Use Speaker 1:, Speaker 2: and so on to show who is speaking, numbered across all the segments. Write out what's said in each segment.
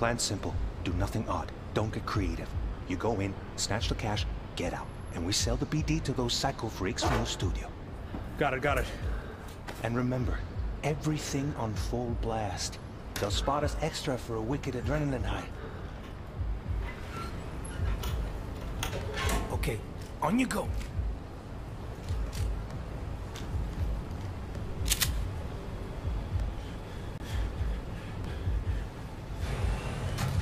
Speaker 1: Plan's simple. Do nothing odd. Don't get creative. You go in, snatch the cash, get out. And we sell the BD to those psycho freaks from the studio.
Speaker 2: Got it.
Speaker 1: And remember, everything on full blast. They'll spot us extra for a wicked adrenaline high.
Speaker 2: Okay, on you go.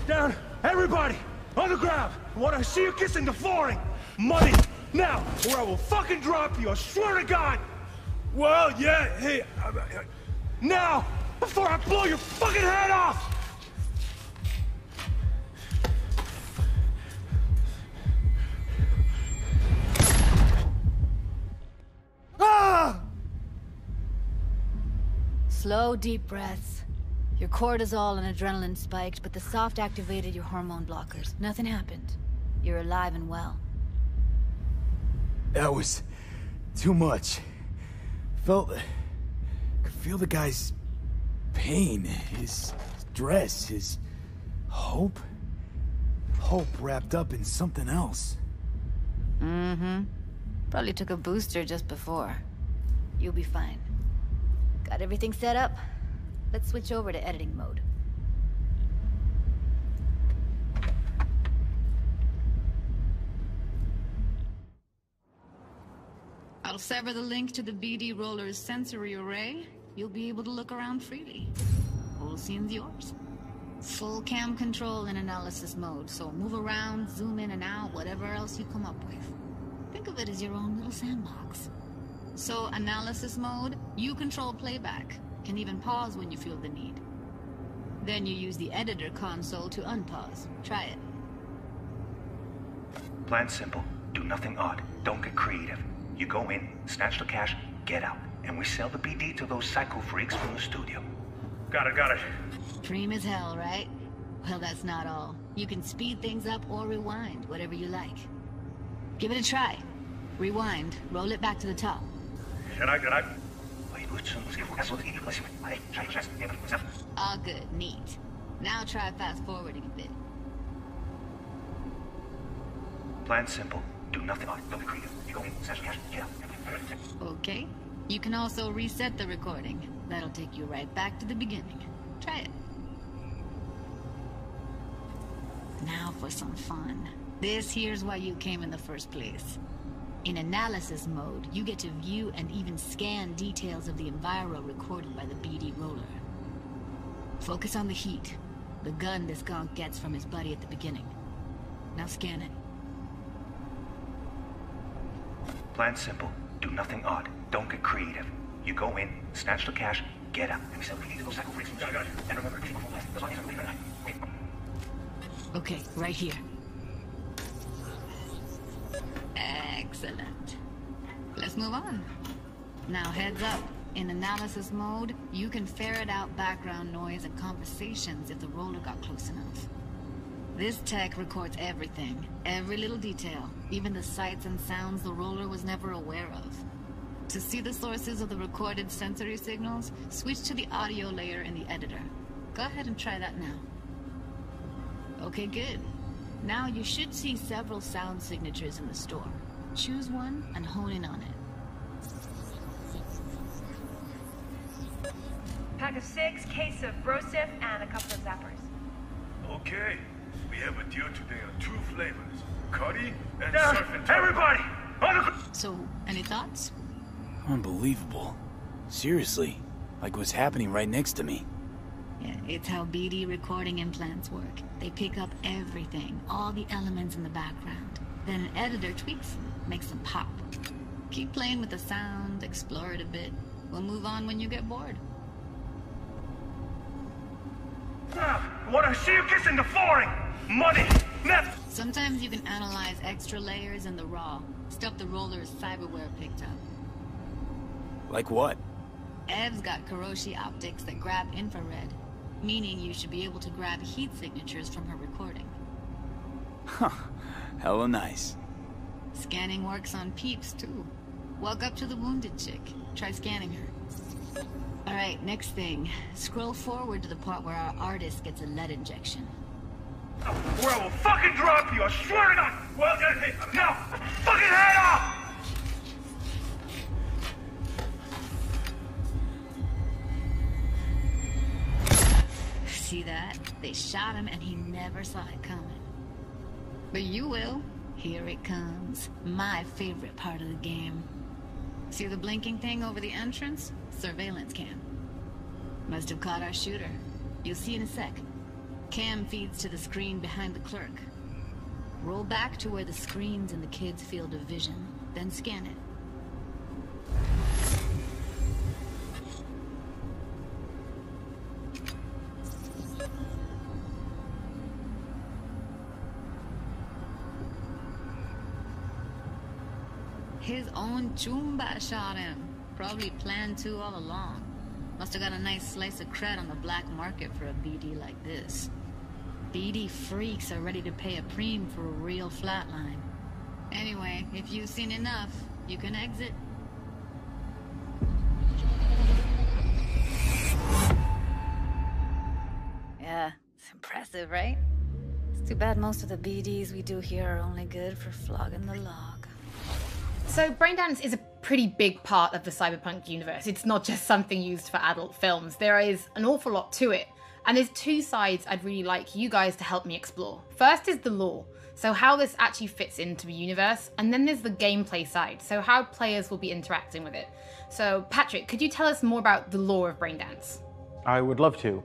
Speaker 2: Down! Everybody! On the ground! I want to see you kissing the flooring! Money! Now! Or I will fucking drop you, I swear to God! Well, yeah, hey... Now! Before I blow your fucking head off! Ah!
Speaker 3: Slow, deep breaths. Your cortisol and adrenaline spiked, but the soft activated your hormone blockers. Nothing happened. You're alive and well.
Speaker 4: That was too much. Could feel the guy's pain, his stress, his hope. Hope wrapped up in something else.
Speaker 3: Mm-hmm. Probably took a booster just before. You'll be fine. Got everything set up? Let's switch over to editing mode. I'll sever the link to the BD Roller's sensory array. You'll be able to look around freely. Whole scene's yours. Full cam control in analysis mode, so move around, zoom in and out, whatever else you come up with. Think of it as your own little sandbox. So, analysis mode, you control playback. Can even pause when you feel the need. Then you use the editor console to unpause. Try it.
Speaker 1: Plan's simple. Do nothing odd. Don't get creative. You go in, snatch the cash, get out. And we sell the BD to those psycho freaks from the studio.
Speaker 2: Got it.
Speaker 3: Dream as hell, right? Well, that's not all. You can speed things up or rewind, whatever you like. Give it a try. Rewind, roll it back to the top.
Speaker 2: Can I?
Speaker 3: All good, neat. Now try fast forwarding a bit.
Speaker 1: Plan's simple. Do nothing odd. Don't be creative. You go in, snatch the cash, get out.
Speaker 3: Okay. You can also reset the recording. That'll take you right back to the beginning. Try it. Now for some fun. This here's why you came in the first place. In analysis mode, you get to view and even scan details of the enviro recorded by the BD Roller. Focus on the heat, the gun this gonk gets from his buddy at the beginning. Now scan it.
Speaker 1: Plan's simple. Do nothing odd. Don't get creative. You go in, snatch the cash, get out. And we sell the BD to those psycho freaks from the studio. And remember, everything on full blast. There's only a minute.
Speaker 3: Okay, right here. Excellent. Let's move on. Now heads up. In analysis mode, you can ferret out background noise and conversations if the roller got close enough. This tech records everything, every little detail, even the sights and sounds the roller was never aware of. To see the sources of the recorded sensory signals, switch to the audio layer in the editor. Go ahead and try that now. Okay, good. Now you should see several sound signatures in the store. Choose one and hone in on it.
Speaker 5: Pack of 6, case of Brosif, and a couple of zappers.
Speaker 2: Okay. We have a deal today on 2 flavors. Curry and surf and turf. Everybody! On the...
Speaker 3: So, any thoughts?
Speaker 4: Unbelievable. Seriously. Like what's happening right next to me.
Speaker 3: Yeah, it's how BD recording implants work. They pick up everything, all the elements in the background. Then an editor tweaks them, makes them pop. Keep playing with the sound, explore it a bit. We'll move on when you get bored.
Speaker 2: I want to see you kissing the flooring! Money! Net!
Speaker 3: Sometimes you can analyze extra layers in the raw, stuff the roller's cyberware picked up.
Speaker 4: Like what?
Speaker 3: Ev's got Kiroshi optics that grab infrared, meaning you should be able to grab heat signatures from her recording.
Speaker 4: Huh. Hella nice.
Speaker 3: Scanning works on peeps, too. Walk up to the wounded chick. Try scanning her. Alright, next thing. Scroll forward to the part where our artist gets a lead injection.
Speaker 2: Or I will fucking drop you, I swear to God! Well, hey, now, fucking head off!
Speaker 3: See that? They shot him and he never saw it coming. But you will. Here it comes. My favorite part of the game. See the blinking thing over the entrance? Surveillance cam. Must have caught our shooter. You'll see in a sec. Cam feeds to the screen behind the clerk. Roll back to where the screen's in the kid's field of vision, then scan it. His own Chumba shot him. Probably planned to all along. Must have got a nice slice of cred on the black market for a BD like this. BD freaks are ready to pay a preem for a real flatline. Anyway, if you've seen enough, you can exit. Yeah, it's impressive, right? It's too bad most of the BDs we do here are only good for flogging the log.
Speaker 6: So Braindance is a pretty big part of the Cyberpunk universe. It's not just something used for adult films. There is an awful lot to it. And there's two sides I'd really like you guys to help me explore. First is the lore, so how this actually fits into the universe. And then there's the gameplay side, so how players will be interacting with it. So Patrick, could you tell us more about the lore of Braindance?
Speaker 7: I would love to.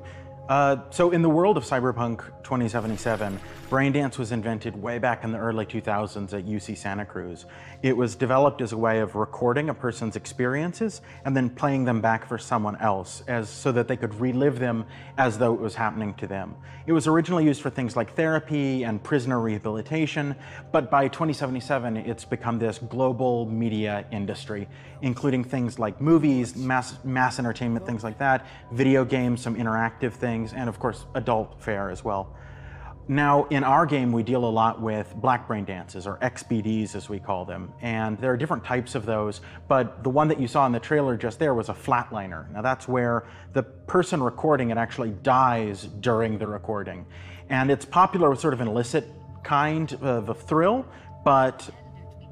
Speaker 7: So in the world of Cyberpunk 2077, Braindance was invented way back in the early 2000s at UC Santa Cruz. It was developed as a way of recording a person's experiences and then playing them back for someone else so that they could relive them as though it was happening to them. It was originally used for things like therapy and prisoner rehabilitation, but by 2077 it's become this global media industry, including things like movies, mass entertainment, things like that, video games, some interactive things, and of course adult fare as well. Now, in our game, we deal a lot with black brain dances, or XBDs as we call them, and there are different types of those, but the one that you saw in the trailer just there was a flatliner. Now that's where the person recording it actually dies during the recording. And it's popular with sort of an illicit kind of a thrill, but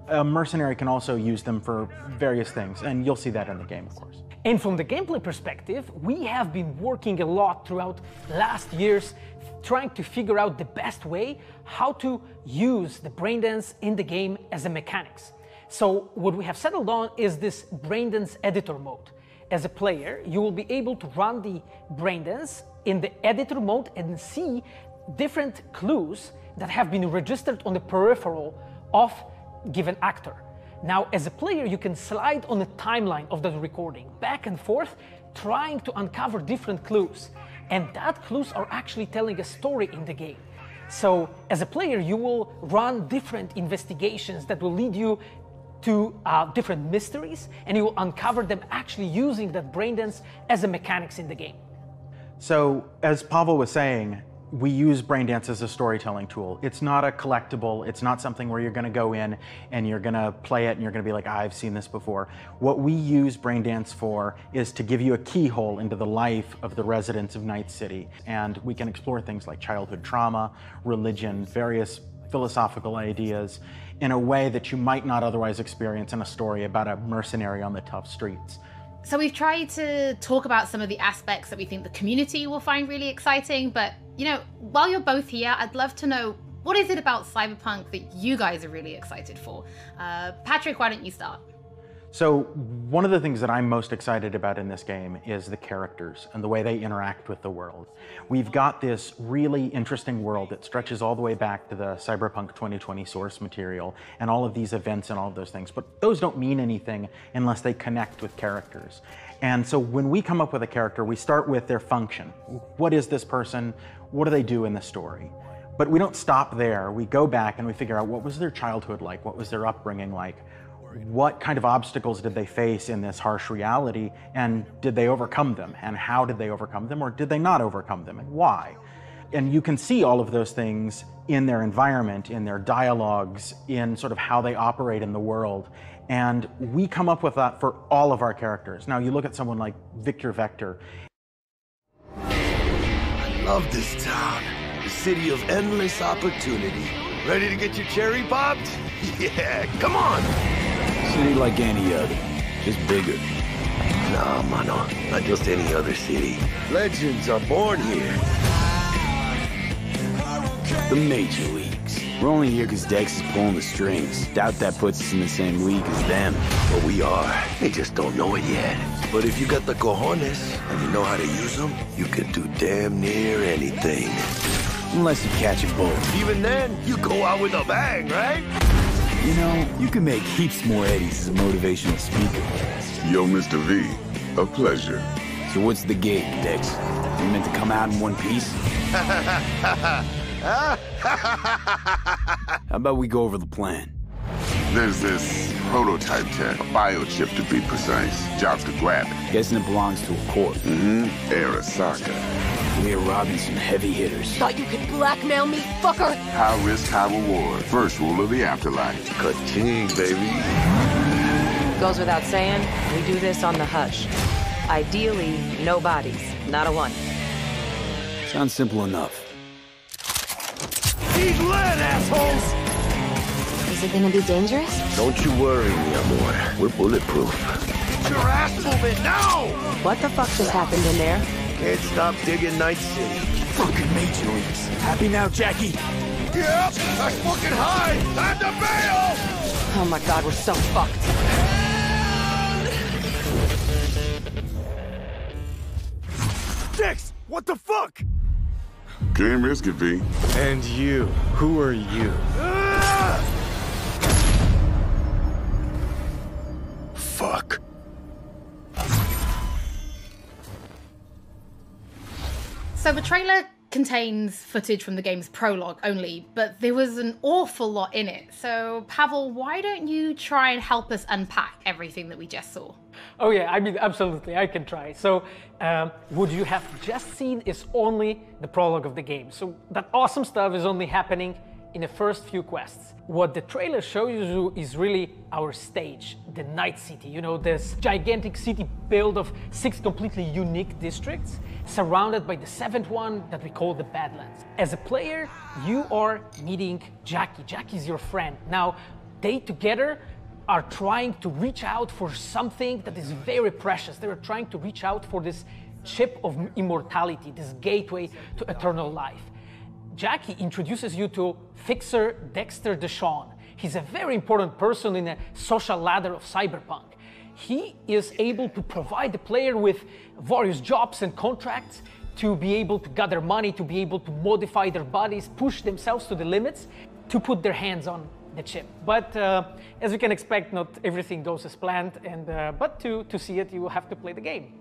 Speaker 7: a mercenary can also use them for various things, and you'll see that in the game, of course.
Speaker 8: And from the gameplay perspective, we have been working a lot throughout last years trying to figure out the best way how to use the braindance in the game as a mechanics. So what we have settled on is this braindance editor mode. As a player, you will be able to run the braindance in the editor mode and see different clues that have been registered on the peripheral of given actor. Now, as a player, you can slide on the timeline of that recording, back and forth, trying to uncover different clues. And that clues are actually telling a story in the game. So, as a player, you will run different investigations that will lead you to different mysteries, and you will uncover them actually using that braindance as a mechanics in the game.
Speaker 7: So, as Pavel was saying, we use Braindance as a storytelling tool. It's not a collectible. It's not something where you're going to go in and you're going to play it and you're going to be like, I've seen this before. What we use Braindance for is to give you a keyhole into the life of the residents of Night City. And we can explore things like childhood trauma, religion, various philosophical ideas in a way that you might not otherwise experience in a story about a mercenary on the tough streets.
Speaker 6: So we've tried to talk about some of the aspects that we think the community will find really exciting, but you know, while you're both here, I'd love to know, what is it about Cyberpunk that you guys are really excited for? Patrick, why don't you start?
Speaker 7: So one of the things that I'm most excited about in this game is the characters and the way they interact with the world. We've got this really interesting world that stretches all the way back to the Cyberpunk 2020 source material and all of these events and all of those things, but those don't mean anything unless they connect with characters. And so when we come up with a character, we start with their function. What is this person? What do they do in the story? But we don't stop there. We go back and we figure out, what was their childhood like? What was their upbringing like? What kind of obstacles did they face in this harsh reality, and did they overcome them? And how did they overcome them, or did they not overcome them, and why? And you can see all of those things in their environment, in their dialogues, in sort of how they operate in the world. And we come up with that for all of our characters. Now, you look at someone like Victor Vector.
Speaker 9: I love this town. The city of endless opportunity. Ready to get your cherry popped? Yeah, come on!
Speaker 4: City like any other, just bigger.
Speaker 9: Nah, mano, not just any other city. Legends are born here.
Speaker 4: The Major Leagues. We're only here because Dex is pulling the strings. Doubt that puts us in the same league as them.
Speaker 9: But we are. They just don't know it yet. But if you got the cojones and you know how to use them, you can do damn near anything.
Speaker 4: Unless you catch a bull.
Speaker 9: Even then, you go out with a bang, right?
Speaker 4: You know, you can make heaps more eddies as a motivational speaker.
Speaker 10: Yo, Mr. V, a pleasure.
Speaker 4: So what's the gig, Dex? You meant to come out in one piece? How about we go over the plan?
Speaker 10: There's this prototype tech, a biochip to be precise. Jobs to grab it.
Speaker 4: Guessing it belongs to a corp.
Speaker 10: Arasaka.
Speaker 4: We're robbing some heavy hitters.
Speaker 11: Thought you could blackmail me, fucker?
Speaker 10: High risk, high reward. First rule of the afterlife.
Speaker 9: Ka-ching, baby.
Speaker 11: Goes without saying, we do this on the hush. Ideally, no bodies, not a one.
Speaker 4: Sounds simple enough.
Speaker 2: He's lead, assholes!
Speaker 12: Is it gonna be dangerous?
Speaker 9: Don't you worry, mi amor. We're bulletproof.
Speaker 2: Get your ass moving now!
Speaker 11: What the fuck just happened in there?
Speaker 9: Can't stop digging Night City.
Speaker 4: Fucking Major Leagues. Happy now, Jackie?
Speaker 2: Yep, that's fucking high! Time to bail!
Speaker 11: Oh my god, we're so fucked.
Speaker 2: Dex, what the fuck?
Speaker 10: Can't risk it, V.
Speaker 9: And you, who are you? Fuck.
Speaker 6: So the trailer contains footage from the game's prologue only, but there was an awful lot in it. So Pavel, why don't you try and help us unpack everything that we just saw?
Speaker 8: Oh yeah, I mean, absolutely, I can try. So, what you have just seen is only the prologue of the game. So that awesome stuff is only happening in the first few quests. What the trailer shows you is really our stage, the Night City. You know, this gigantic city built of 6 completely unique districts, surrounded by the 7th one that we call the Badlands. As a player, you are meeting Jackie. Jackie's your friend. Now, they together are trying to reach out for something that is very precious. They are trying to reach out for this chip of immortality, this gateway to eternal life. Jackie introduces you to Fixer Dexter Deshawn. He's a very important person in the social ladder of Cyberpunk. He is able to provide the player with various jobs and contracts to be able to gather money, to be able to modify their bodies, push themselves to the limits, to put their hands on the chip. But as you can expect, not everything goes as planned, and but to see it, you will have to play the game.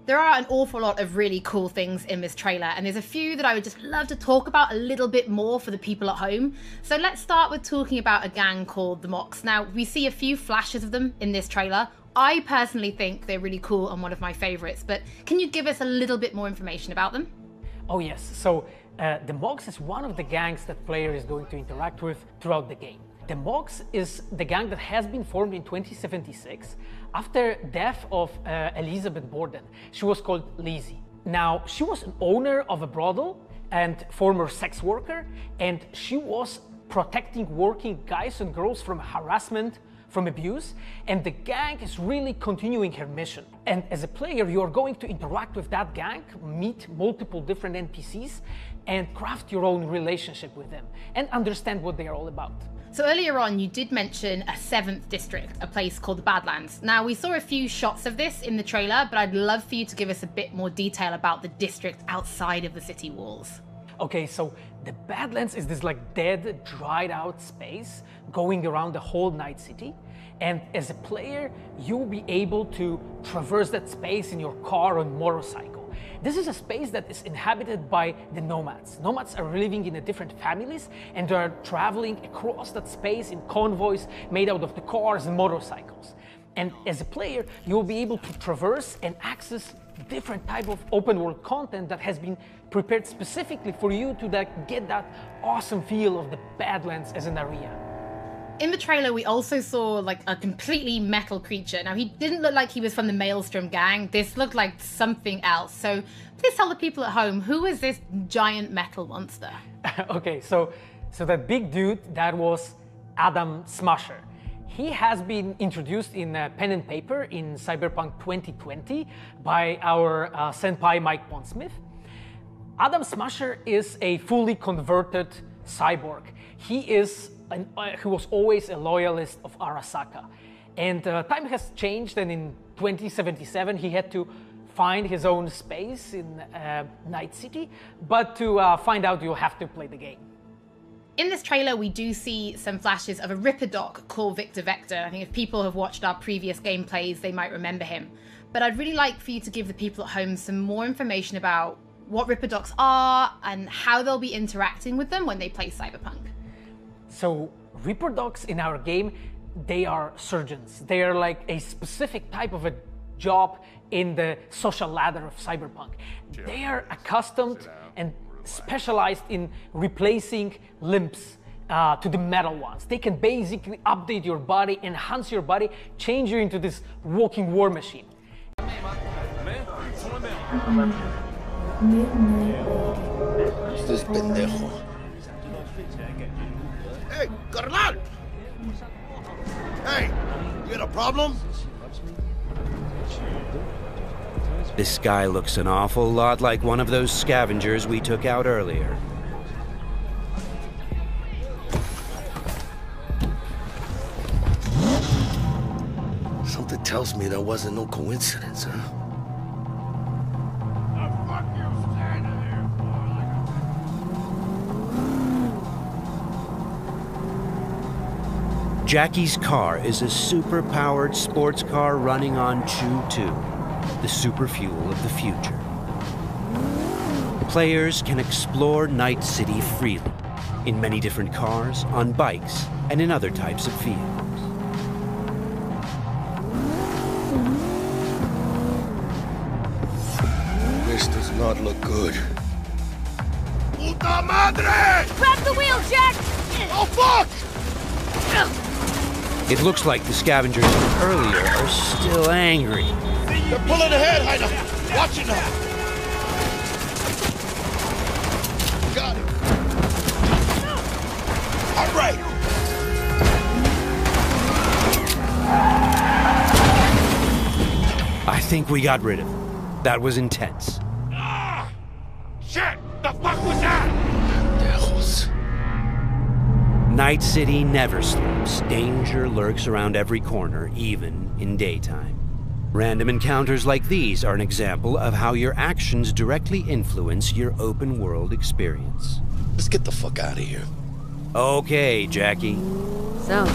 Speaker 6: There are an awful lot of really cool things in this trailer, and there's a few that I would just love to talk about a little bit more for the people at home. So let's start with talking about a gang called the Mox. Now, we see a few flashes of them in this trailer. I personally think they're really cool and one of my favorites, but can you give us a little bit more information about them?
Speaker 8: Oh yes, so the Mox is one of the gangs that player is going to interact with throughout the game. The Mox is the gang that has been formed in 2076 after death of Elizabeth Borden. She was called Lizzie. Now, she was an owner of a brothel and former sex worker, and she was protecting working guys and girls from harassment, from abuse, and the gang is really continuing her mission. And as a player, you are going to interact with that gang, meet multiple different NPCs, and craft your own relationship with them, and understand what they are all about.
Speaker 6: So earlier on, you did mention a 7th district, a place called the Badlands. Now, we saw a few shots of this in the trailer, but I'd love for you to give us a bit more detail about the district outside of the city walls.
Speaker 8: Okay, so the Badlands is this like dead, dried out space going around the whole Night City. And as a player, you'll be able to traverse that space in your car or motorcycle. This is a space that is inhabited by the nomads. Nomads are living in different families, and they are traveling across that space in convoys made out of the cars and motorcycles. And as a player, you'll be able to traverse and access different type of open world content that has been prepared specifically for you to get that awesome feel of the Badlands as an area.
Speaker 6: In the trailer, we also saw like a completely metal creature. Now, he didn't look like he was from the Maelstrom gang. This looked like something else. So please tell the people at home, who is this giant metal monster?
Speaker 8: Okay, so that big dude, that was Adam Smasher. He has been introduced in pen and paper in Cyberpunk 2020 by our senpai Mike Pondsmith. Adam Smasher is a fully converted cyborg. He was always a loyalist of Arasaka. And time has changed, and in 2077 he had to find his own space in Night City. But to find out, you'll have to play the game.
Speaker 6: In this trailer, we do see some flashes of a Ripper Doc called Victor Vector. I think if people have watched our previous gameplays, they might remember him. But I'd really like for you to give the people at home some more information about what Ripper Docs are and how they'll be interacting with them when they play Cyberpunk.
Speaker 8: So Ripper Docs in our game, they are surgeons. They are like a specific type of a job in the social ladder of Cyberpunk. They are accustomed and specialized in replacing limbs to the metal ones. They can basically update your body, enhance your body, change you into this walking war machine.
Speaker 9: This pendejo. Hey, carnal! Hey, you got a problem?
Speaker 13: This guy looks an awful lot like one of those scavengers we took out earlier.
Speaker 9: Something tells me that wasn't no coincidence, huh?
Speaker 13: Jackie's car is a super-powered sports car running on Chew-2, the super fuel of the future. Players can explore Night City freely, in many different cars, on bikes, and in other types of vehicles.
Speaker 9: This does not look good. Puta madre!
Speaker 12: Grab the wheel, Jack!
Speaker 9: Oh, fuck!
Speaker 13: It looks like the scavengers from earlier are still angry.
Speaker 9: They're pulling ahead, Heiner. Watch it now. Got it. All right.
Speaker 13: I think we got rid of him. That was intense.
Speaker 2: Ah! Shit! The fuck was that?
Speaker 13: Night City never sleeps. Danger lurks around every corner, even in daytime. Random encounters like these are an example of how your actions directly influence your open world experience.
Speaker 9: Let's get the fuck out of here.
Speaker 13: Okay, Jackie.
Speaker 12: So,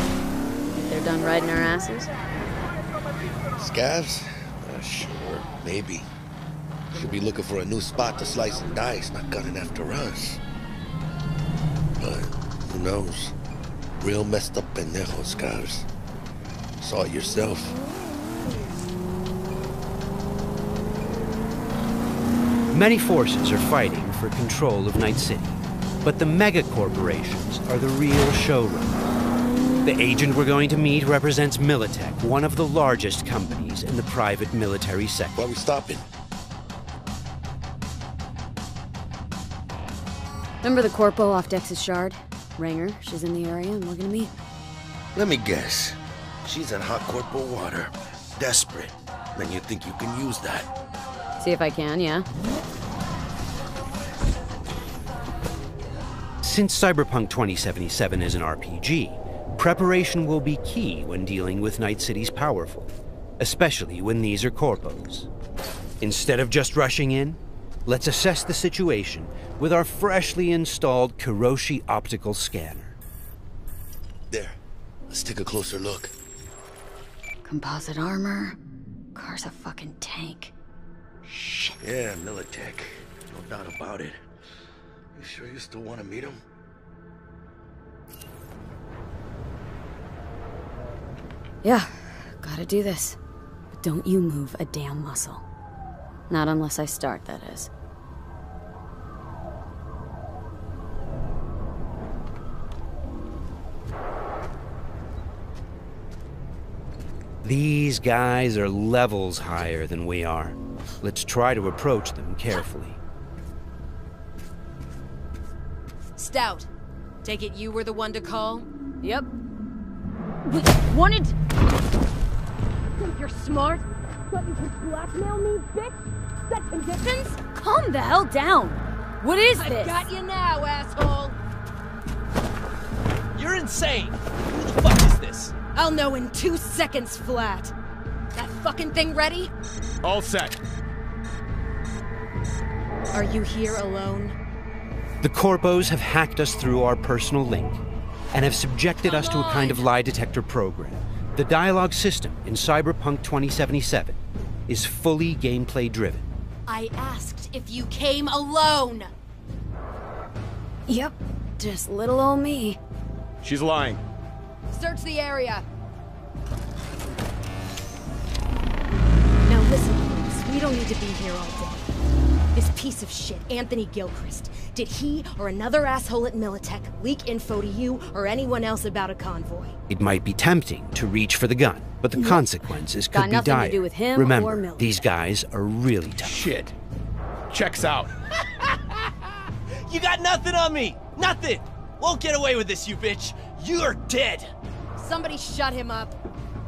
Speaker 12: they're done riding our asses?
Speaker 9: Scavs? Sure, maybe. Should be looking for a new spot to slice and dice, not gunning after us. But who knows? Real messed up pendejo, Scavs. Saw it yourself.
Speaker 13: Many forces are fighting for control of Night City, but the mega corporations are the real showrunner. The agent we're going to meet represents Militech, one of the largest companies in the private military sector.
Speaker 9: Why are we stopping?
Speaker 12: Remember the corpo off Dex's Shard? Ranger, she's in the area and we're gonna meet.
Speaker 9: Let me guess. She's in hot corporal water. Desperate. Then you think you can use that?
Speaker 12: See if I can, yeah.
Speaker 13: Since Cyberpunk 2077 is an RPG, preparation will be key when dealing with Night City's powerful, especially when these are corpos. Instead of just rushing in, let's assess the situation with our freshly installed Kiroshi optical scanner.
Speaker 9: There. Let's take a closer look.
Speaker 12: Composite armor. Car's a fucking tank. Shit.
Speaker 9: Yeah, Militech. No doubt about it. You sure you still want to meet him?
Speaker 12: Yeah, gotta do this. But don't you move a damn muscle. Not unless I start, that is.
Speaker 13: These guys are levels higher than we are. Let's try to approach them carefully.
Speaker 11: Stout, take it you were the one to call?
Speaker 12: Yep. We wanted... Think you're smart? Thought you could blackmail me, bitch? Set conditions? Calm the hell down. What is this?
Speaker 11: I've got you now, asshole.
Speaker 14: You're insane. Who the fuck is this?
Speaker 11: I'll know in 2 seconds flat. That fucking thing ready?
Speaker 2: All set.
Speaker 11: Are you here alone?
Speaker 13: The Corpos have hacked us through our personal link and have subjected us to a kind of lie detector program. The dialogue system in Cyberpunk 2077 is fully gameplay driven.
Speaker 11: I asked if you came alone.
Speaker 12: Yep, just little old me.
Speaker 2: She's lying.
Speaker 11: Search the area. Now listen, please. We don't need to be here all day. This piece of shit, Anthony Gilchrist, did he or another asshole at Militech leak info to you or anyone else about a convoy?
Speaker 13: It might be tempting to reach for the gun, but the consequences could
Speaker 12: Got
Speaker 13: be
Speaker 12: nothing
Speaker 13: dire.
Speaker 12: to do with him or
Speaker 13: Remember,
Speaker 12: Militech.
Speaker 13: these guys are really tough.
Speaker 2: Shit. Checks out.
Speaker 14: You got nothing on me! Nothing! Won't get away with this, you bitch! You're dead!
Speaker 11: Somebody shut him up.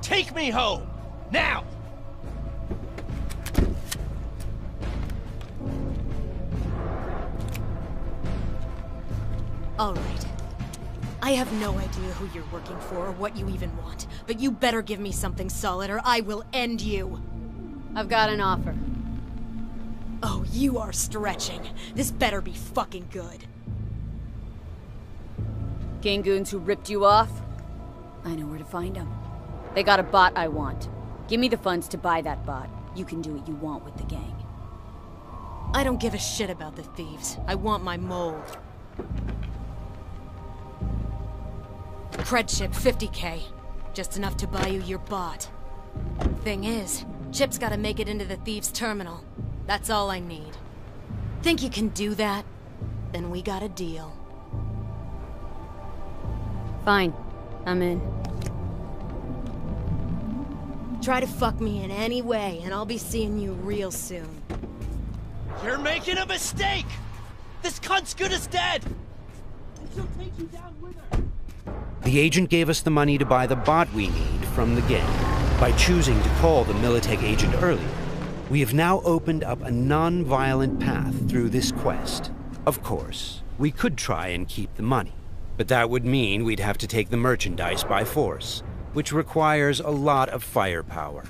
Speaker 14: Take me home! Now!
Speaker 11: All right. I have no idea who you're working for or what you even want, but you better give me something solid or I will end you.
Speaker 12: I've got an offer.
Speaker 11: Oh, you are stretching. This better be fucking good.
Speaker 12: Gang goons who ripped you off? I know where to find them. They got a bot I want. Give me the funds to buy that bot. You can do what you want with the gang.
Speaker 11: I don't give a shit about the thieves. I want my mold. Cred chip, 50K. Just enough to buy you your bot. Thing is, chip's gotta make it into the thieves' terminal. That's all I need. Think you can do that? Then we got a deal.
Speaker 12: Fine. I'm in.
Speaker 11: Try to fuck me in any way, and I'll be seeing you real soon.
Speaker 14: You're making a mistake! This cunt's good as dead! And she'll take you down with her.
Speaker 13: The agent gave us the money to buy the bot we need from the gang. By choosing to call the Militech agent earlier, we have now opened up a non-violent path through this quest. Of course, we could try and keep the money, but that would mean we'd have to take the merchandise by force, which requires a lot of firepower.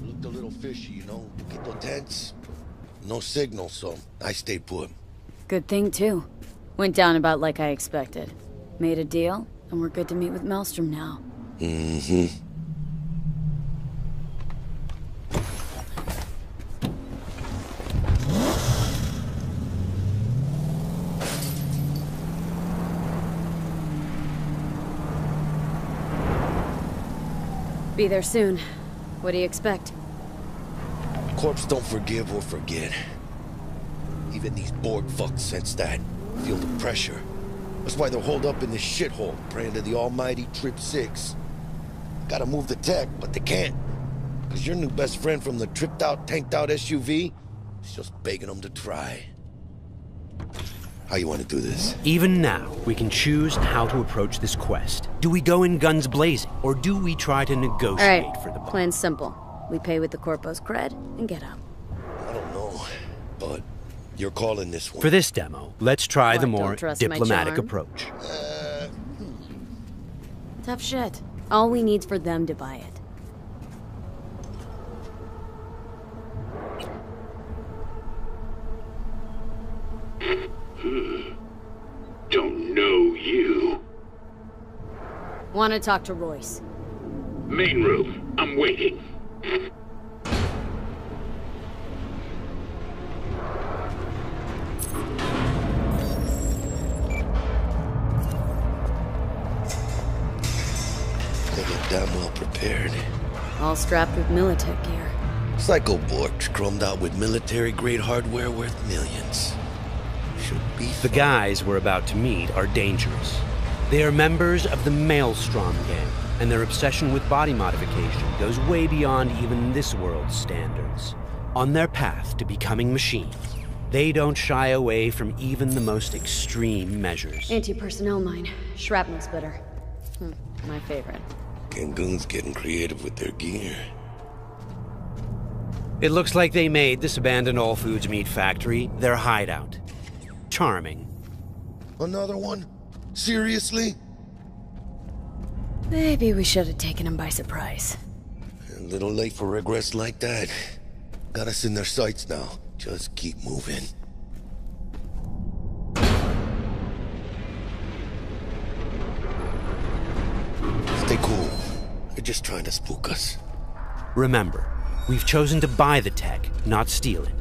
Speaker 9: Looked a little fishy, you know? Get tense. No signal, so I stayed put.
Speaker 12: Good thing, too. Went down about like I expected. Made a deal, and we're good to meet with Maelstrom now.
Speaker 9: Mm-hmm.
Speaker 12: Be there soon. What do you expect?
Speaker 9: Corps don't forgive or forget. Even these Borg fucks sense that. Feel the pressure. That's why they're holed up in this shithole, praying to the almighty Trip 6. Gotta move the tech, but they can't. Cause your new best friend from the tripped out, tanked out SUV is just begging them to try. How you want to do this?
Speaker 13: Even now, we can choose how to approach this quest. Do we go in guns blazing, or do we try to negotiate for the bot?
Speaker 12: Plan's simple. We pay with the Corpo's cred and get out.
Speaker 9: I don't know, but you're calling this one.
Speaker 13: For this demo, let's try
Speaker 12: What,
Speaker 13: the
Speaker 12: don't
Speaker 13: more
Speaker 12: trust my
Speaker 13: diplomatic
Speaker 12: charm?
Speaker 13: approach.
Speaker 12: Tough shit. All we need's for them to buy it.
Speaker 15: Don't know you.
Speaker 12: Want to talk to Royce.
Speaker 15: Main room. I'm waiting.
Speaker 9: They get damn well prepared.
Speaker 12: All strapped with Militech gear.
Speaker 9: Psycho Borgs chromed out with military-grade hardware worth millions. Should be
Speaker 13: The guys we're about to meet are dangerous. They are members of the Maelstrom gang, and their obsession with body modification goes way beyond even this world's standards. On their path to becoming machines, they don't shy away from even the most extreme measures.
Speaker 12: Anti-personnel mine. Shrapnel splitter. My favorite.
Speaker 9: Cancun's getting creative with their gear.
Speaker 13: It looks like they made this abandoned all foods meat factory their hideout. Charming.
Speaker 9: Another one? Seriously?
Speaker 12: Maybe we should have taken him by surprise.
Speaker 9: A little late for regrets like that. Got us in their sights now. Just keep moving. Stay cool. They're just trying to spook us.
Speaker 13: Remember, we've chosen to buy the tech, not steal it.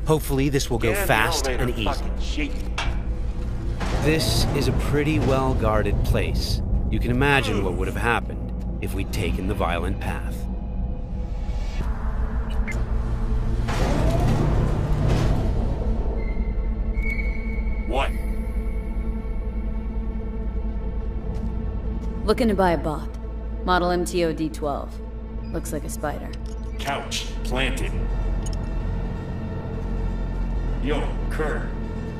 Speaker 13: Hopefully this will go fast and easy. This is a pretty well-guarded place. You can imagine what would have happened if we'd taken the violent path.
Speaker 15: What?
Speaker 12: Looking to buy a bot. Model MTO D12. Looks like a spider.
Speaker 15: Couch planted. Yo, Kurt.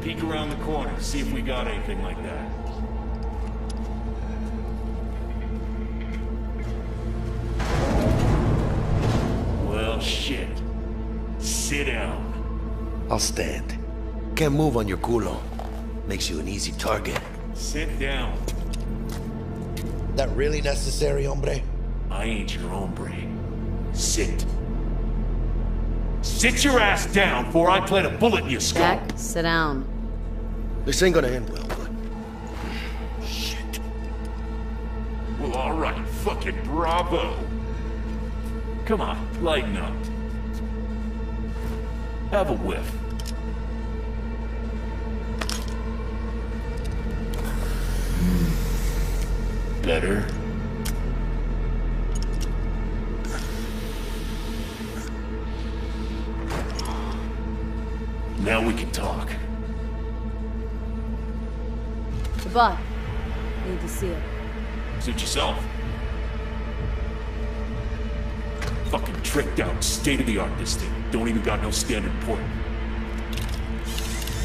Speaker 15: Peek around the corner, see if we got anything like that. Well, shit. Sit down.
Speaker 9: I'll stand. Can't move on your culo. Makes you an easy target.
Speaker 15: Sit down.
Speaker 9: That really necessary, hombre?
Speaker 15: I ain't your hombre. Sit. Sit your ass down before I plant a bullet in your skull.
Speaker 12: Jack, sit down.
Speaker 9: This ain't gonna end well, but...
Speaker 15: Shit. Well, alright. Fucking bravo. Come on, lighten up. Have a whiff. Better. Now we can talk.
Speaker 12: The bot. Need to see it.
Speaker 15: Suit yourself. Fucking tricked out, state-of-the-art this thing. Don't even got no standard port.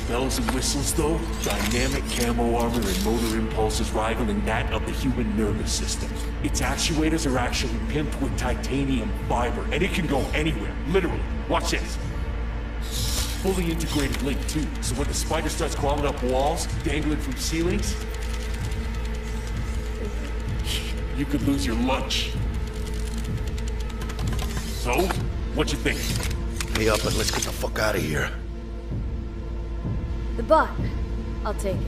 Speaker 15: Bells and whistles though, dynamic camo armor and motor impulses rivaling that of the human nervous system. Its actuators are actually pimped with titanium fiber, and it can go anywhere, literally. Watch this. Fully integrated link too, so when the spider starts crawling up walls, dangling from ceilings, you could lose your lunch. So, what you think?
Speaker 9: Pay up and let's get the fuck out of here.
Speaker 12: The bot. I'll take it.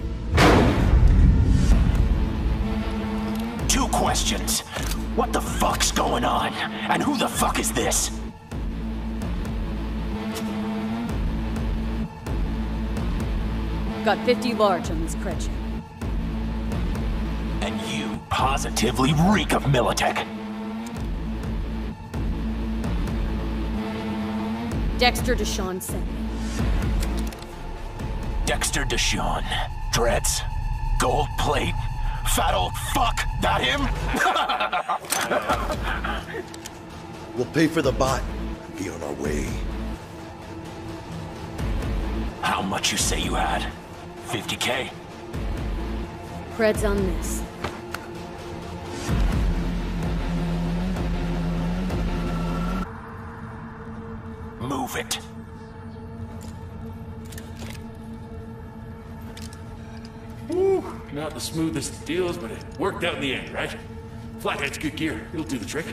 Speaker 16: 2 questions. What the fuck's going on? And who the fuck is this?
Speaker 12: Got 50 large on this Kretchen.
Speaker 16: And you positively reek of Militech.
Speaker 12: Dexter Deshawn sent me.
Speaker 16: Dexter Deshawn. Dreads. Gold plate. Fat old fuck. That him?
Speaker 9: We'll pay for the bot. Be on our way.
Speaker 16: How much you say you had? 50K?
Speaker 12: Creds on this.
Speaker 16: Move it.
Speaker 15: Woo, not the smoothest of deals, but it worked out in the end, right? Flathead's good gear. It'll do the trick.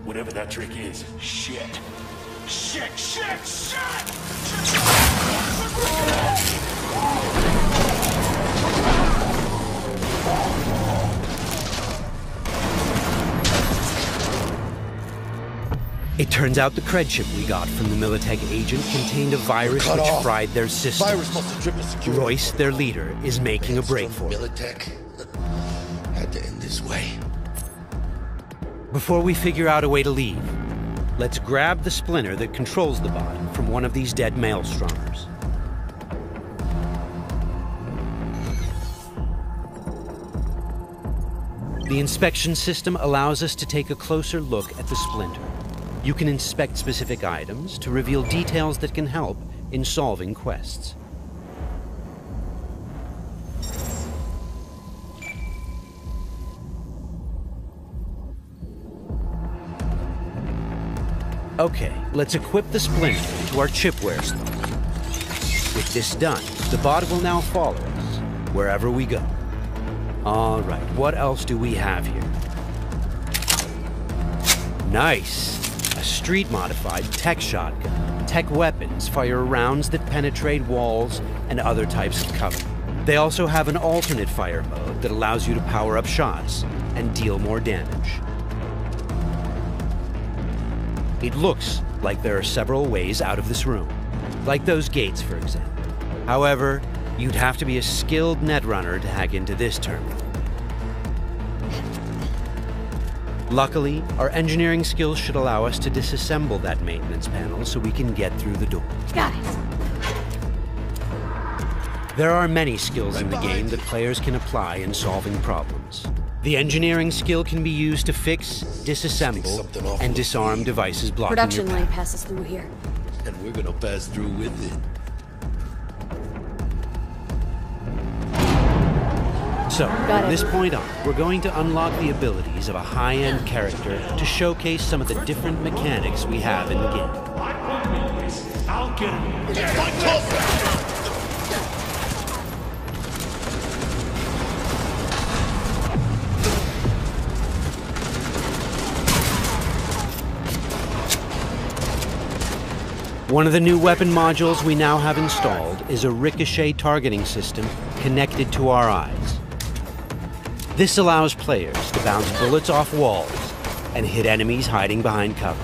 Speaker 15: Whatever that trick is.
Speaker 16: Shit. Shit, shit, shit!
Speaker 13: It turns out the cred chip we got from the Militech agent contained a virus which fried their system.
Speaker 9: Virus must have tripped security.
Speaker 13: Royce, their leader, is making a break for it.
Speaker 9: Militech had to end this way.
Speaker 13: Before we figure out a way to leave, let's grab the splinter that controls the bot from one of these dead Maelstromers. The inspection system allows us to take a closer look at the splinter. You can inspect specific items to reveal details that can help in solving quests. Okay, let's equip the splinter into our chipware slot. With this done, the bot will now follow us wherever we go. All right, what else do we have here? Nice! A street-modified tech shotgun. Tech weapons fire rounds that penetrate walls and other types of cover. They also have an alternate fire mode that allows you to power up shots and deal more damage. It looks like there are several ways out of this room, like those gates, for example. However, you'd have to be a skilled netrunner to hack into this terminal. Luckily, our engineering skills should allow us to disassemble that maintenance panel so we can get through the door.
Speaker 12: Got it.
Speaker 13: There are many skills in the game that players can apply in solving problems. The engineering skill can be used to fix, disassemble, and disarm devices blocking
Speaker 12: Production
Speaker 13: your
Speaker 12: line
Speaker 13: path.
Speaker 12: passes through here.
Speaker 9: And we're gonna pass through with it.
Speaker 13: So, from this point on, we're going to unlock the abilities of a high-end character to showcase some of the different mechanics we have in the game.
Speaker 15: I'll get him.
Speaker 13: One of the new weapon modules we now have installed is a ricochet targeting system connected to our eyes. This allows players to bounce bullets off walls and hit enemies hiding behind cover.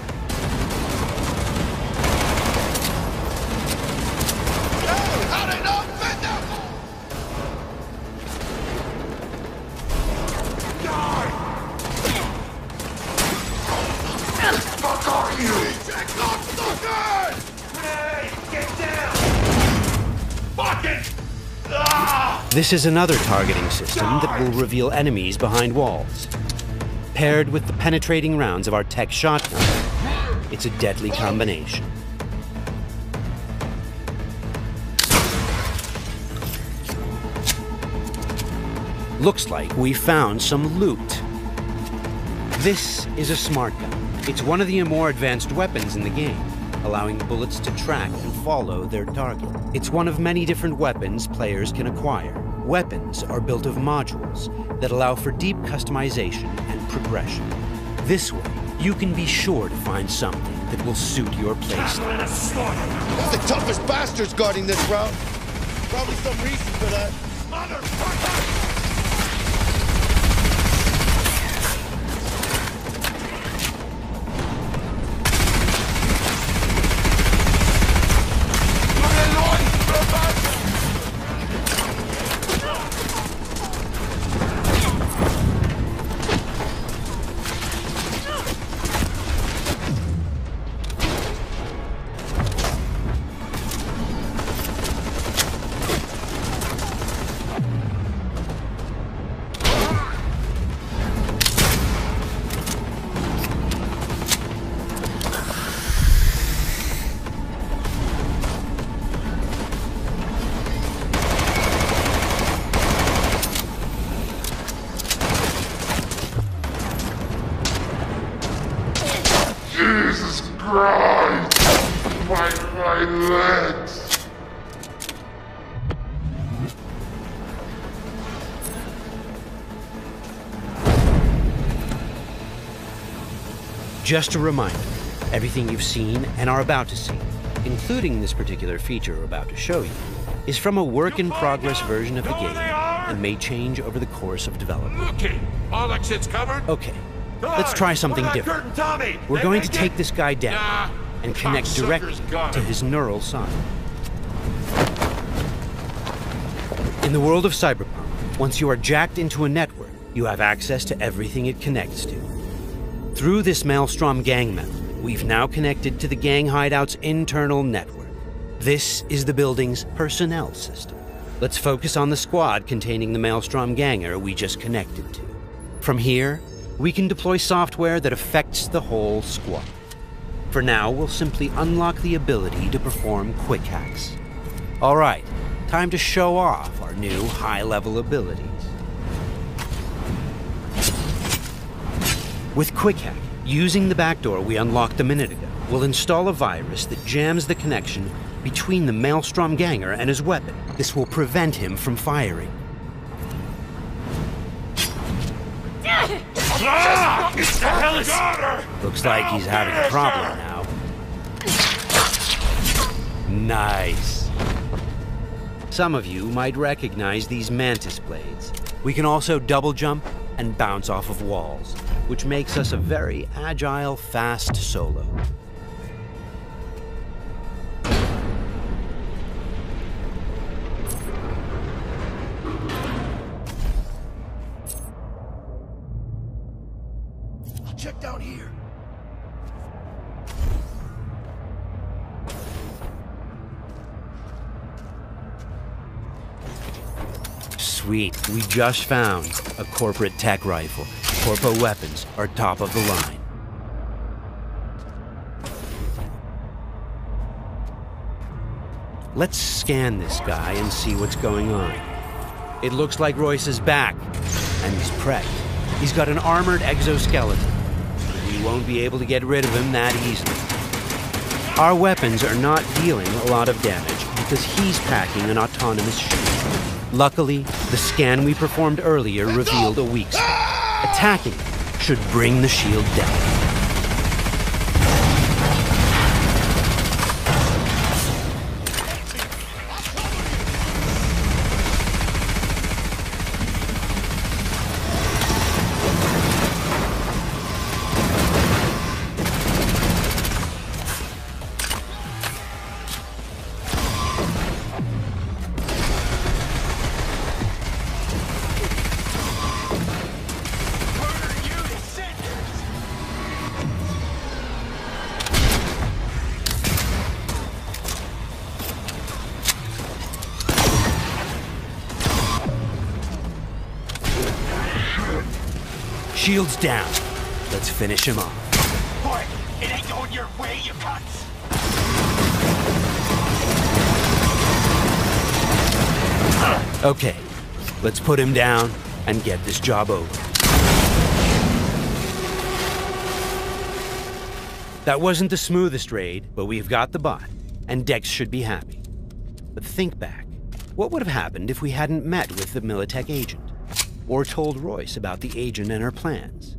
Speaker 13: This is another targeting system that will reveal enemies behind walls. Paired with the penetrating rounds of our tech shotgun, it's a deadly combination. Looks like we found some loot. This is a smart gun. It's one of the more advanced weapons in the game, allowing bullets to track and follow their target. It's one of many different weapons players can acquire. Weapons are built of modules that allow for deep customization and progression. This way, you can be sure to find something that will suit your playstyle.
Speaker 9: They're the toughest bastards guarding this route. Probably some reason for that. Motherfucker!
Speaker 10: Jesus Christ! My legs!
Speaker 13: Just a reminder, everything you've seen and are about to see, including this particular feature we're about to show you, is from a work-in-progress version of the game and may change over the course of development.
Speaker 15: Okay, all exits covered?
Speaker 13: Okay, let's try something different. We're going to take this guy down and connect directly to his neural sign. In the world of Cyberpunk, once you are jacked into a network, you have access to everything it connects to. Through this Maelstrom gang member, we've now connected to the gang hideout's internal network. This is the building's personnel system. Let's focus on the squad containing the Maelstrom ganger we just connected to. From here, we can deploy software that affects the whole squad. For now, we'll simply unlock the ability to perform quick hacks. All right, time to show off our new high-level abilities. With quick hack, using the backdoor we unlocked a minute ago, we'll install a virus that jams the connection between the Maelstrom Ganger and his weapon. This will prevent him from firing.
Speaker 15: Ah! What the hell is...
Speaker 13: Looks like he's having a problem now. Nice. Some of you might recognize these mantis blades. We can also double jump and bounce off of walls, which makes us a very agile, fast solo.
Speaker 9: Check down here.
Speaker 13: Sweet, we just found a corporate tech rifle. Corpo weapons are top of the line. Let's scan this guy and see what's going on. It looks like Royce is back, and he's prepped. He's got an armored exoskeleton. We won't be able to get rid of him that easily. Our weapons are not dealing a lot of damage because he's packing an autonomous shield. Luckily, the scan we performed earlier revealed a weak spot. Attacking it should bring the shield down. Shield's down. Let's finish him off.
Speaker 16: Boy, it ain't going your way, you cunts.
Speaker 13: Okay, let's put him down and get this job over. That wasn't the smoothest raid, but we've got the bot, and Dex should be happy. But think back. What would have happened if we hadn't met with the Militech agent? Or told Royce about the agent and her plans?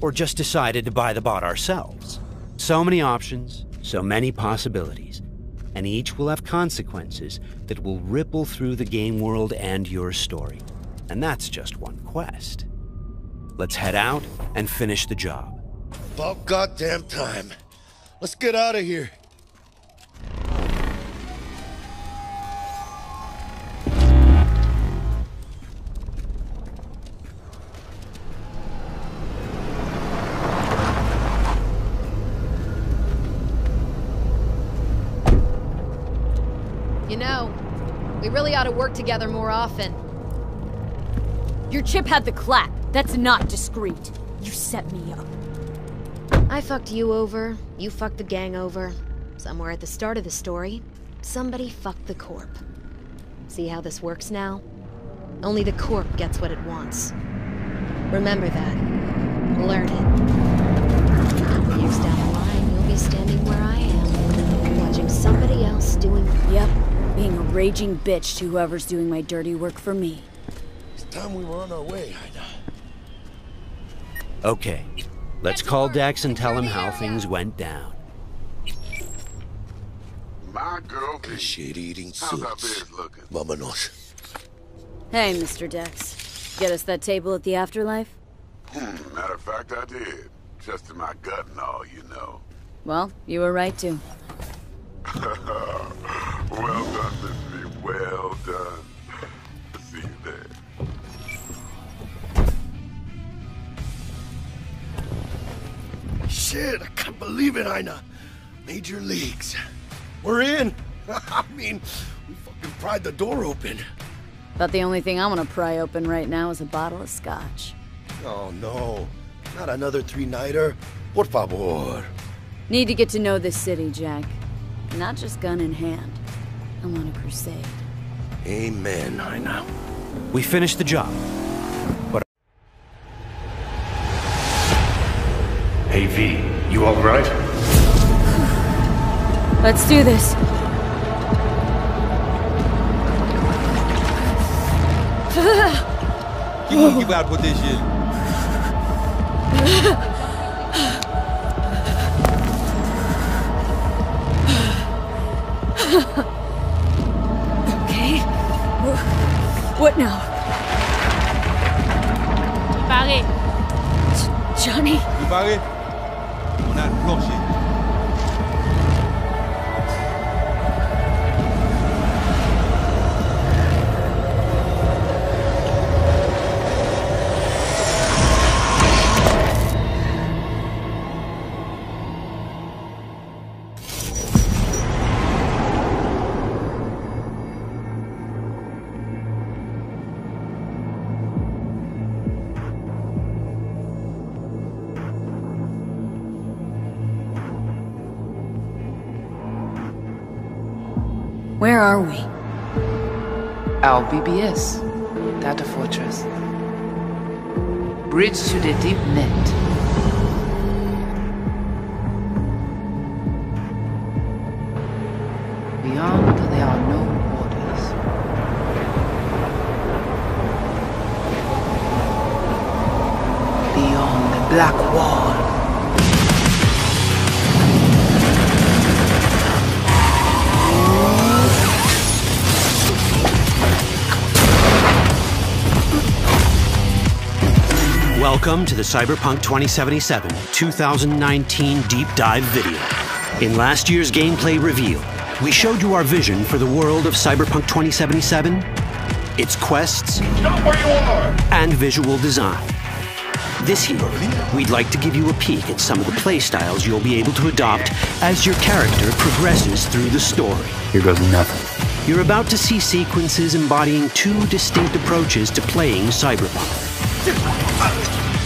Speaker 13: Or just decided to buy the bot ourselves? So many options, so many possibilities, and each will have consequences that will ripple through the game world and your story. And that's just one quest. Let's head out and finish the job.
Speaker 9: About goddamn time. Let's get out of here.
Speaker 11: You know, we really ought to work together more often.
Speaker 12: Your chip had the clap. That's not discreet. You set me up.
Speaker 11: I fucked you over, you fucked the gang over. Somewhere at the start of the story, somebody fucked the Corp. See how this works now? Only the Corp gets what it wants. Remember that. Learn it. Years down the line, you'll be standing where I am, watching somebody else doing...
Speaker 12: Yep, being a raging bitch to whoever's doing my dirty work for me.
Speaker 9: It's time we were on our way, Ida.
Speaker 13: Okay, let's call Dex and tell him how things went down.
Speaker 10: My girl,
Speaker 9: shit-eating
Speaker 10: how's our
Speaker 9: suits.
Speaker 10: biz looking?
Speaker 9: Vámonos.
Speaker 12: Hey, Mr. Dex. Get us that table at the afterlife?
Speaker 10: Matter of fact, I did. Just in my gut and all, you know.
Speaker 12: Well, you were right to.
Speaker 10: Well done, Miss V. Well done. See you there.
Speaker 9: Shit, I can't believe it, Ina. Major leagues. We're in. I mean, we fucking pried the door open.
Speaker 12: But the only thing I want to pry open right now is a bottle of scotch.
Speaker 9: Oh, no. Not another three-nighter. Por favor.
Speaker 12: Need to get to know this city, Jack. Not just gun in hand. I'm on a crusade.
Speaker 9: Amen, I know.
Speaker 13: We finished the job. But
Speaker 15: Hey, V, you alright?
Speaker 12: Let's do this.
Speaker 17: Keep out with this shit.
Speaker 12: Okay. What now?
Speaker 18: Barré.
Speaker 12: Johnny?
Speaker 17: You barré? On a le plancher.
Speaker 12: Where are we?
Speaker 19: Our BBS, Data Fortress. Bridge to the deep net. Beyond, there are no borders. Beyond the black wall.
Speaker 13: welcome to the Cyberpunk 2077 2019 Deep Dive video. In last year's gameplay reveal, we showed you our vision for the world of Cyberpunk 2077, its quests, and visual design. This year, we'd like to give you a peek at some of the playstyles you'll be able to adopt as your character progresses through the story.
Speaker 20: Here goes nothing.
Speaker 13: You're about to see sequences embodying two distinct approaches to playing Cyberpunk.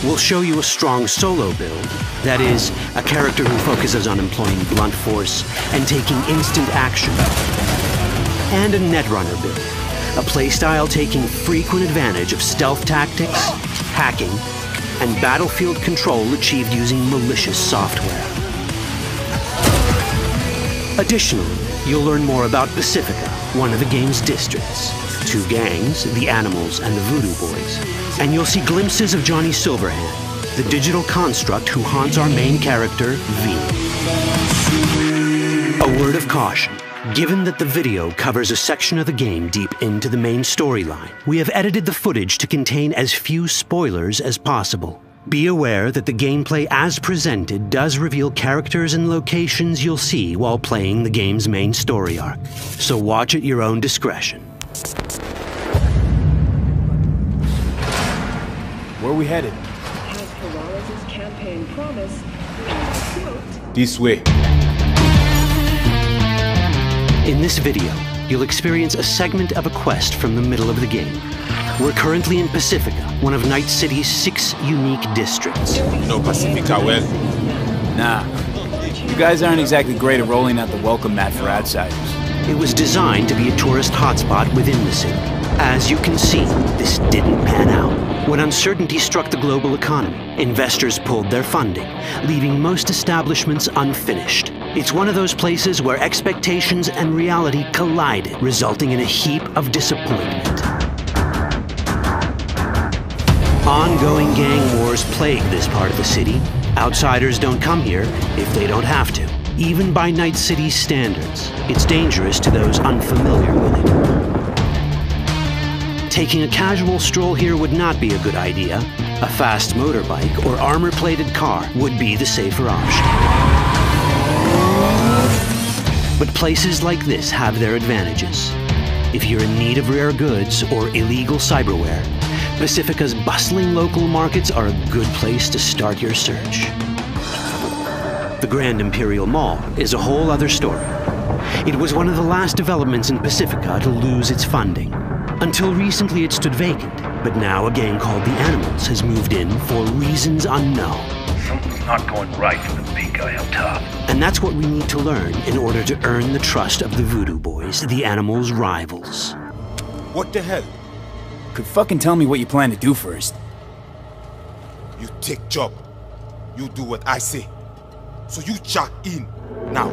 Speaker 13: We'll show you a strong solo build, that is, a character who focuses on employing blunt force and taking instant action, and a netrunner build, a playstyle taking frequent advantage of stealth tactics, hacking, and battlefield control achieved using malicious software. Additionally, you'll learn more about Pacifica, one of the game's districts, two gangs, the Animals and the Voodoo Boys, and you'll see glimpses of Johnny Silverhand, the digital construct who haunts our main character, V. A word of caution. Given that the video covers a section of the game deep into the main storyline, we have edited the footage to contain as few spoilers as possible. Be aware that the gameplay as presented does reveal characters and locations you'll see while playing the game's main story arc, so watch at your own discretion.
Speaker 20: Where are we headed?
Speaker 21: Has Peralez's campaign promise, quote,
Speaker 20: this way.
Speaker 13: In this video, you'll experience a segment of a quest from the middle of the game. We're currently in Pacifica, one of Night City's 6 unique districts.
Speaker 20: No Pacifica well. Nah. You guys aren't exactly great at rolling out the welcome mat for outsiders.
Speaker 13: It was designed to be a tourist hotspot within the city. As you can see, this didn't pan out. When uncertainty struck the global economy, investors pulled their funding, leaving most establishments unfinished. It's one of those places where expectations and reality collided, resulting in a heap of disappointment. Ongoing gang wars plague this part of the city. Outsiders don't come here if they don't have to. Even by Night City's standards, it's dangerous to those unfamiliar with it. Taking a casual stroll here would not be a good idea. A fast motorbike or armor-plated car would be the safer option. But places like this have their advantages. If you're in need of rare goods or illegal cyberware, Pacifica's bustling local markets are a good place to start your search. The Grand Imperial Mall is a whole other story. It was one of the last developments in Pacifica to lose its funding. Until recently, it stood vacant, But now a gang called the Animals has moved in for reasons unknown.
Speaker 1: Something's not going right for the big guy up top.
Speaker 13: And that's what we need to learn in order to earn the trust of the Voodoo Boys, the Animals' rivals.
Speaker 17: What the hell?
Speaker 20: Could fucking tell me what you plan to do first.
Speaker 17: You take job. You do what I say. So you check in now.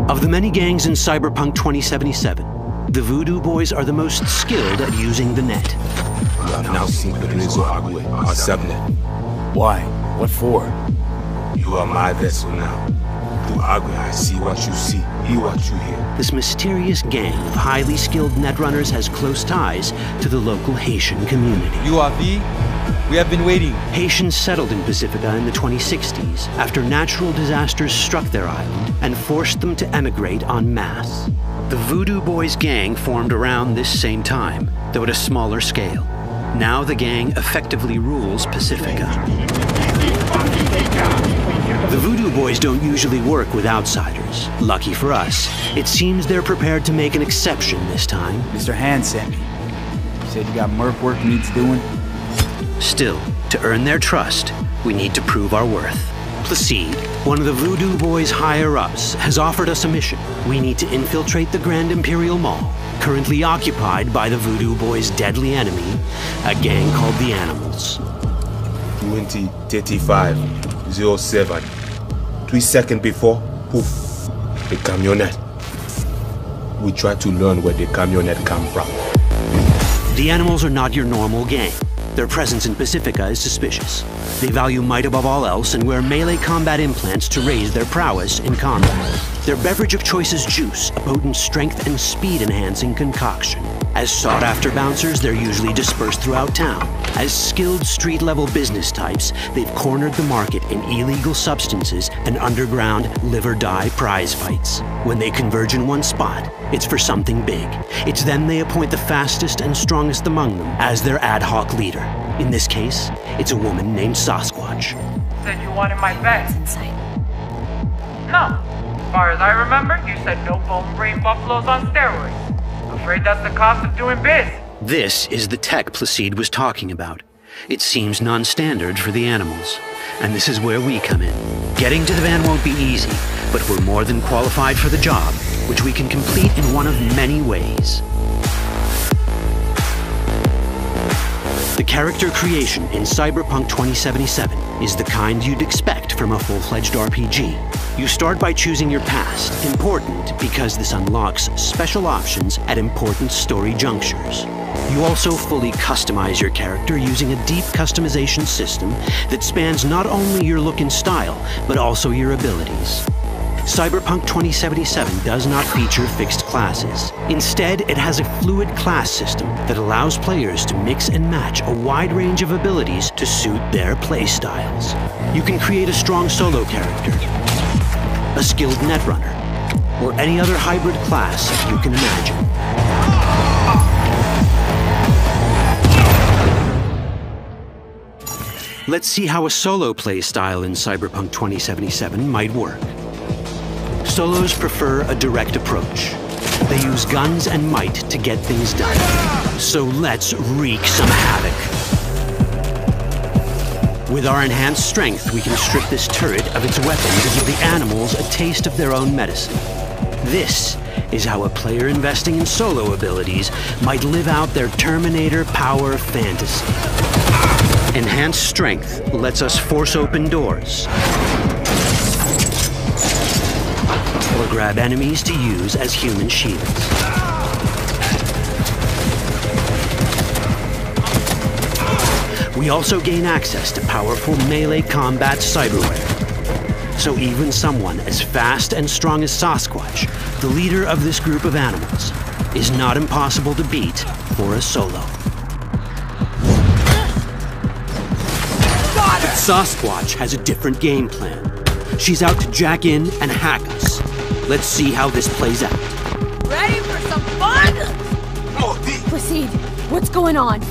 Speaker 13: Of the many gangs in Cyberpunk 2077, the Voodoo Boys are the most skilled at using the net.
Speaker 17: You have now seen Pedrezo Agüe, our subnet.
Speaker 20: Why? What for?
Speaker 17: You are my vessel now. Through Agüe, I see what you see, hear what you hear.
Speaker 13: This mysterious gang of highly skilled netrunners has close ties to the local Haitian community.
Speaker 17: You are V? We have been waiting.
Speaker 13: Haitians settled in Pacifica in the 2060s after natural disasters struck their island and forced them to emigrate en masse. The Voodoo Boys gang formed around this same time, though at a smaller scale. Now the gang effectively rules Pacifica. The Voodoo Boys don't usually work with outsiders. Lucky for us, it seems they're prepared to make an exception this time.
Speaker 20: Mr. Hand sent me. He said you got merc work needs doing.
Speaker 13: Still, to earn their trust, we need to prove our worth. Placide, one of the Voodoo Boys' higher-ups, has offered us a mission. We need to infiltrate the Grand Imperial Mall, currently occupied by the Voodoo Boys' deadly enemy, a gang called the Animals.
Speaker 17: 20:35:07. 3 seconds before, poof, the camionette. We try to learn where the camionette come from.
Speaker 13: The Animals are not your normal gang. Their presence in Pacifica is suspicious. They value might above all else and wear melee combat implants to raise their prowess in combat. Their beverage of choice is juice, a potent strength and speed-enhancing concoction. As sought-after bouncers, they're usually dispersed throughout town. As skilled street-level business types, they've cornered the market in illegal substances and underground live-or-die prize fights. When they converge in one spot, it's for something big. It's then they appoint the fastest and strongest among them as their ad hoc leader. In this case, it's a woman named Sasquatch.
Speaker 18: Said you wanted my bed. No. As far as I remember, you said no bone brain buffaloes on steroids. Afraid that's the cost of doing biz.
Speaker 13: This is the tech Placide was talking about. It seems non-standard for the Animals. And this is where we come in. Getting to the van won't be easy, but we're more than qualified for the job, which we can complete in one of many ways. The character creation in Cyberpunk 2077 is the kind you'd expect from a full-fledged RPG. You start by choosing your past, important because this unlocks special options at important story junctures. You also fully customize your character using a deep customization system that spans not only your look and style, but also your abilities. Cyberpunk 2077 does not feature fixed classes. Instead, it has a fluid class system that allows players to mix and match a wide range of abilities to suit their playstyles. You can create a strong solo character, a skilled netrunner, or any other hybrid class you can imagine. Let's see how a solo playstyle in Cyberpunk 2077 might work. Solos prefer a direct approach. They use guns and might to get things done. So let's wreak some havoc. With our enhanced strength, we can strip this turret of its weapons and give the Animals a taste of their own medicine. This is how a player investing in solo abilities might live out their Terminator power fantasy. Enhanced strength lets us force open doors, or grab enemies to use as human shields. We also gain access to powerful melee combat cyberware. So even someone as fast and strong as Sasquatch, the leader of this group of animals, is not impossible to beat for a solo. But Sasquatch has a different game plan. She's out to jack in and hack us. Let's see how this plays out.
Speaker 12: Ready for some fun? Proceed. What's going on?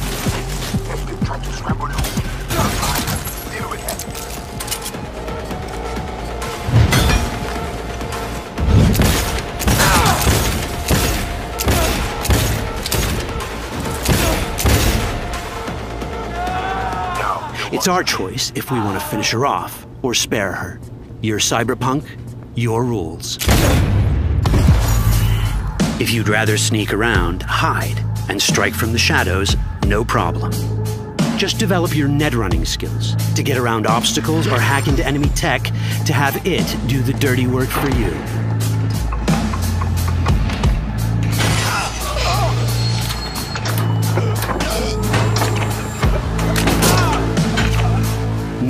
Speaker 13: It's our choice if we want to finish her off or spare her. You're Cyberpunk, your rules. If you'd rather sneak around, hide, and strike from the shadows, no problem. Just develop your net running skills to get around obstacles or hack into enemy tech to have it do the dirty work for you.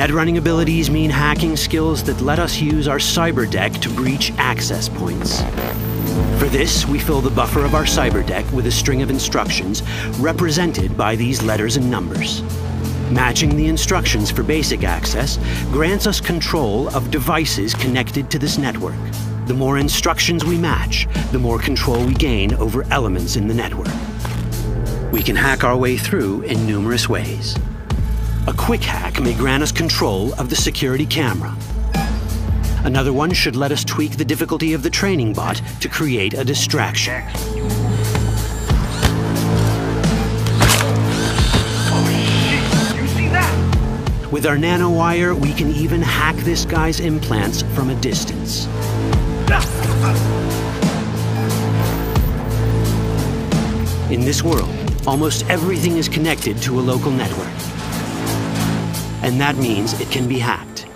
Speaker 13: Net running abilities mean hacking skills that let us use our cyber deck to breach access points. For this, we fill the buffer of our cyber deck with a string of instructions represented by these letters and numbers. Matching the instructions for basic access grants us control of devices connected to this network. The more instructions we match, the more control we gain over elements in the network. We can hack our way through in numerous ways. A quick hack may grant us control of the security camera. Another one should let us tweak the difficulty of the training bot to create a distraction. With our nanowire, we can even hack this guy's implants from a distance. In this world, almost everything is connected to a local network. And that means it can be hacked.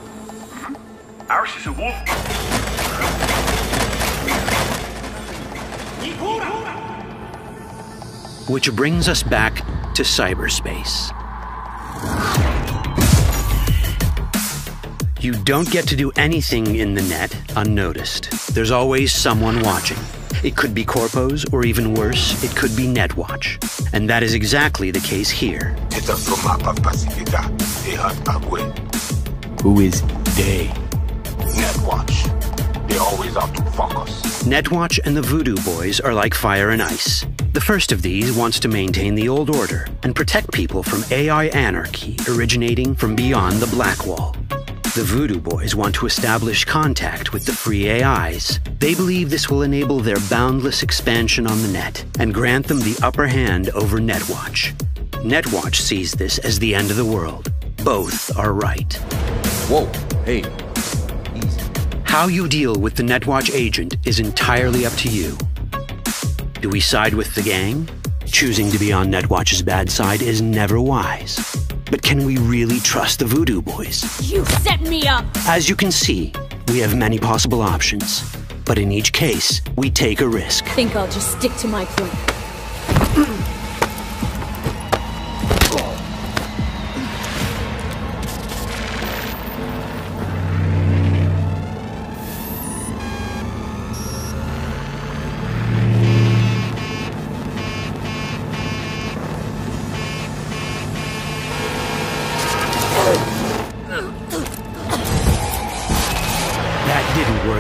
Speaker 1: Ours is a wolf.
Speaker 13: Which brings us back to cyberspace. You don't get to do anything in the net unnoticed. There's always someone watching. It could be corpos, or even worse, it could be Netwatch. And that is exactly the case here.
Speaker 4: Who is they?
Speaker 10: Netwatch. They always out to fuck us.
Speaker 13: Netwatch and the Voodoo Boys are like fire and ice. The first of these wants to maintain the old order and protect people from AI anarchy originating from beyond the Black Wall. The Voodoo Boys want to establish contact with the free AIs. They believe this will enable their boundless expansion on the net and grant them the upper hand over Netwatch. Netwatch sees this as the end of the world. Both are right.
Speaker 17: Whoa, hey, easy.
Speaker 13: How you deal with the Netwatch agent is entirely up to you. Do we side with the gang? Choosing to be on Netwatch's bad side is never wise. But can we really trust the Voodoo Boys?
Speaker 12: You set me up!
Speaker 13: As you can see, we have many possible options. But in each case, we take a risk.
Speaker 12: Think I'll just stick to my plan.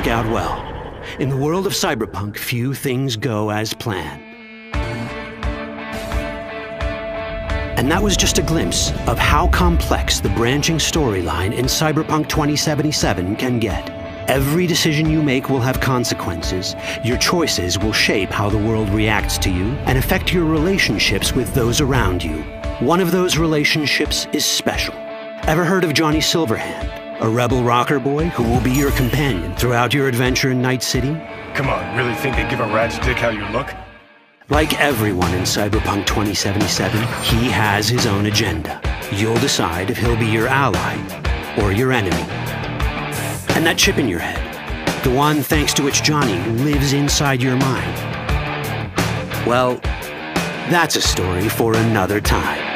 Speaker 13: Out well. In the world of Cyberpunk, few things go as planned. And that was just a glimpse of how complex the branching storyline in Cyberpunk 2077 can get. Every decision you make will have consequences. Your choices will shape how the world reacts to you and affect your relationships with those around you. One of those relationships is special. Ever heard of Johnny Silverhand? A rebel rocker boy who will be your companion throughout your adventure in Night City?
Speaker 2: Come on, really think they give a rat's dick how you look?
Speaker 13: Like everyone in Cyberpunk 2077, he has his own agenda. You'll decide if he'll be your ally or your enemy. And that chip in your head, the one thanks to which Johnny lives inside your mind, well, that's a story for another time.